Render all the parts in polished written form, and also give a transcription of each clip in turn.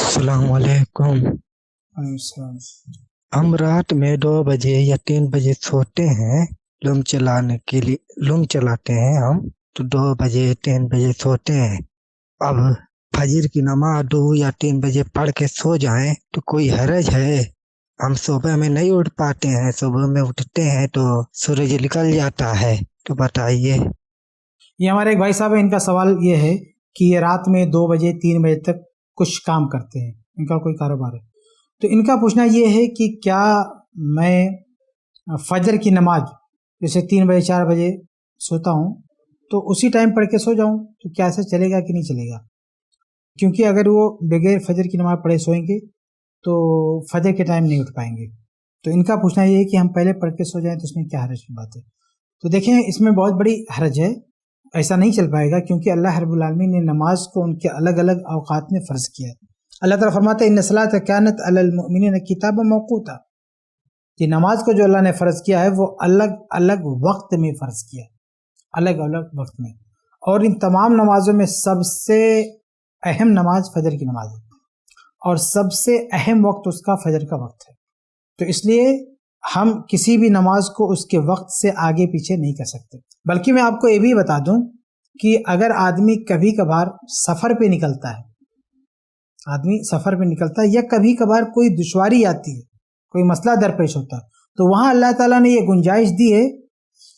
अस्सलाम वालेकुम। अलैहिस्सलाम। हम रात में 2 बजे या 3 बजे सोते हैं। लूम चलाते हैं हम, तो 2 बजे 3 बजे सोते हैं। अब फजर की नमाज 2 या 3 बजे पढ़ के सो जाएं तो कोई हरज है? हम सुबह में नहीं उठ पाते हैं, सुबह में उठते हैं तो सूरज निकल जाता है। तो बताइए। ये हमारे एक भाई साहब है, इनका सवाल ये है कि ये रात में 2 बजे 3 बजे तक कुछ काम करते हैं, इनका कोई कारोबार है। तो इनका पूछना ये है कि क्या मैं फजर की नमाज जैसे 3 बजे 4 बजे सोता हूँ तो उसी टाइम पढ़ के सो जाऊँ, तो क्या ऐसा चलेगा कि नहीं चलेगा? क्योंकि अगर वो बगैर फजर की नमाज पढ़े सोएंगे तो फजर के टाइम नहीं उठ पाएंगे। तो इनका पूछना ये है कि हम पहले पढ़ के सो जाएं तो उसमें क्या हरज की बात है? तो देखें, इसमें बहुत बड़ी हरज है। ऐसा नहीं चल पाएगा क्योंकि अल्लाह रब्बुल आलमीन ने नमाज को उनके अलग अलग औकात में फ़र्ज किया है। अल्लाह ताला फरमाता है इन्न सलात कानत अलल मुमिनीन किताबन मौक़ूता। ये नमाज को जो अल्लाह ने फ़र्ज किया है वो अलग अलग वक्त में फ़र्ज किया है, अलग अलग वक्त में। और इन तमाम नमाजों में सबसे अहम नमाज फजर की नमाज है और सबसे अहम वक्त उसका फजर का वक्त है। तो इसलिए हम किसी भी नमाज को उसके वक्त से आगे पीछे नहीं कर सकते। बल्कि मैं आपको ये भी बता दूं कि अगर आदमी कभी कभार सफ़र पे निकलता है, या कभी कभार कोई दुश्वारी आती है, कोई मसला दरपेश होता है, तो वहाँ अल्लाह ताला ने ये गुंजाइश दी है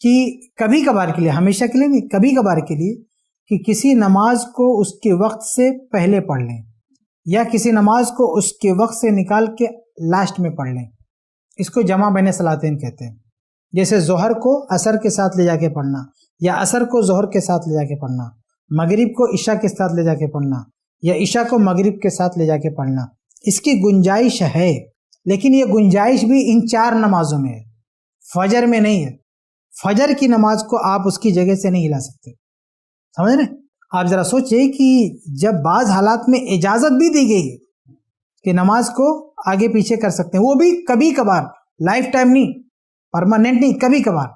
कि कभी कभार के लिए, हमेशा के लिए नहीं, कभी कभार के लिए, कि किसी नमाज को उसके वक्त से पहले पढ़ लें या किसी नमाज को उसके वक्त से निकाल के लास्ट में पढ़ लें। इसको जमा बैन सलातैन कहते हैं। जैसे ज़ोहर को असर के साथ ले जाके पढ़ना, या असर को ज़ोहर के साथ ले जाके पढ़ना, मगरिब को इशा के साथ ले जाके पढ़ना, या इशा को मगरिब के साथ ले जाके पढ़ना, इसकी गुंजाइश है। लेकिन ये गुंजाइश भी इन 4 नमाजों में है, फजर में नहीं है। फजर की नमाज को आप उसकी जगह से नहीं हिला सकते, समझ रहे? आप ज़रा सोचिए कि जब बाज़ हालात में इजाज़त भी दी गई है कि नमाज को आगे पीछे कर सकते हैं, वो भी कभी कभार, लाइफ टाइम नहीं, परमानेंट नहीं, कभी कभार,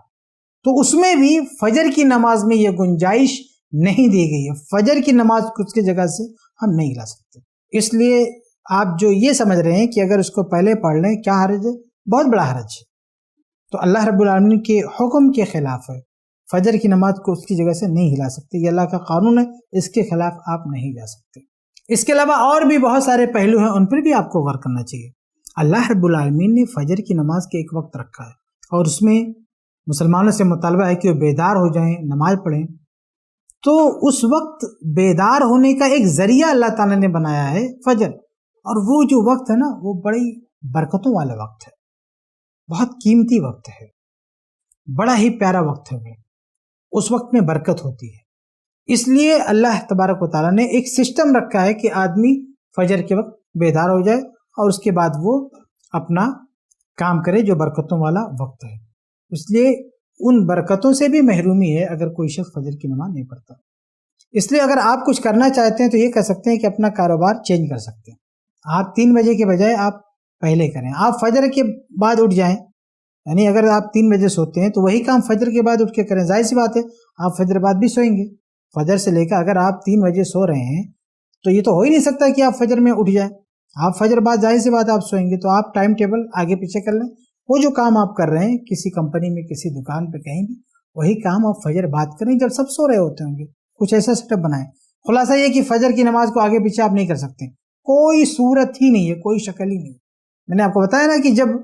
तो उसमें भी फजर की नमाज में ये गुंजाइश नहीं दी गई है। फजर की नमाज को उसकी जगह से हम नहीं हिला सकते। इसलिए आप जो ये समझ रहे हैं कि अगर उसको पहले पढ़ लें क्या हर्ज है, बहुत बड़ा हर्ज है। तो अल्लाह रब्बुल आलमीन के हुक्म के खिलाफ है। फजर की नमाज को उसकी जगह से नहीं हिला सकते, ये अल्लाह का कानून है, इसके खिलाफ आप नहीं जा सकते। इसके अलावा और भी बहुत सारे पहलू हैं, उन पर भी आपको गौर करना चाहिए। अल्लाह रब्बुल आलमीन ने फजर की नमाज के एक वक्त रखा है और उसमें मुसलमानों से मुतालबा है कि वो बेदार हो जाएं, नमाज पढ़ें। तो उस वक्त बेदार होने का एक जरिया अल्लाह ताला ने बनाया है फजर, और वो जो वक्त है ना, वो बड़ी बरकतों वाला वक्त है, बहुत कीमती वक्त है, बड़ा ही प्यारा वक्त है। वो उस वक्त में बरकत होती है। इसलिए अल्लाह तबारक व तआला ने एक सिस्टम रखा है कि आदमी फजर के वक्त बेदार हो जाए और उसके बाद वो अपना काम करे, जो बरकतों वाला वक्त है। इसलिए उन बरकतों से भी महरूमी है अगर कोई शख्स फजर की नमाज नहीं पढ़ता। इसलिए अगर आप कुछ करना चाहते हैं तो ये कर सकते हैं कि अपना कारोबार चेंज कर सकते हैं। आप 3 बजे के बजाय आप पहले करें, आप फजर के बाद उठ जाएं। यानी अगर आप 3 बजे सोते हैं तो वही काम फजर के बाद उठ के करें। जाहिर सी बात है आप फजर बाद भी सोएंगे। फजर से लेकर अगर आप 3 बजे सो रहे हैं तो ये तो हो ही नहीं सकता कि आप फजर में उठ जाएं। आप फजर बाद जाहिर सी बात आप सोएंगे, तो आप टाइम टेबल आगे पीछे कर लें। वो जो काम आप कर रहे हैं किसी कंपनी में, किसी दुकान पे, कहीं भी, वही काम आप फजर बात करें जब सब सो रहे होते होंगे। कुछ ऐसा सेटअप बनाएं। खुलासा ये कि फजर की नमाज को आगे पीछे आप नहीं कर सकते, कोई सूरत ही नहीं है, कोई शक्ल ही नहीं। मैंने आपको बताया ना कि जब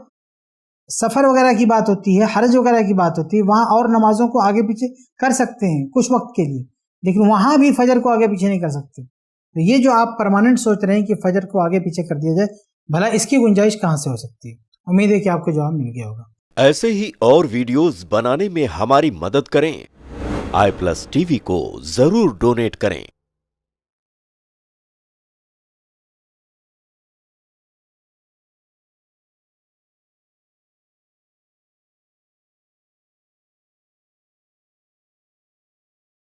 सफ़र वगैरह की बात होती है, हरज वगैरह की बात होती है, वहाँ और नमाजों को आगे पीछे कर सकते हैं कुछ वक्त के लिए, लेकिन वहाँ भी फजर को आगे पीछे नहीं कर सकते। तो ये जो आप परमानेंट सोच रहे हैं कि फजर को आगे पीछे कर दिया जाए, भला इसकी गुंजाइश कहाँ से हो सकती है? उम्मीद है कि आपको जवाब मिल गया होगा। ऐसे ही और वीडियोस बनाने में हमारी मदद करें। iPlus TV को जरूर डोनेट करें।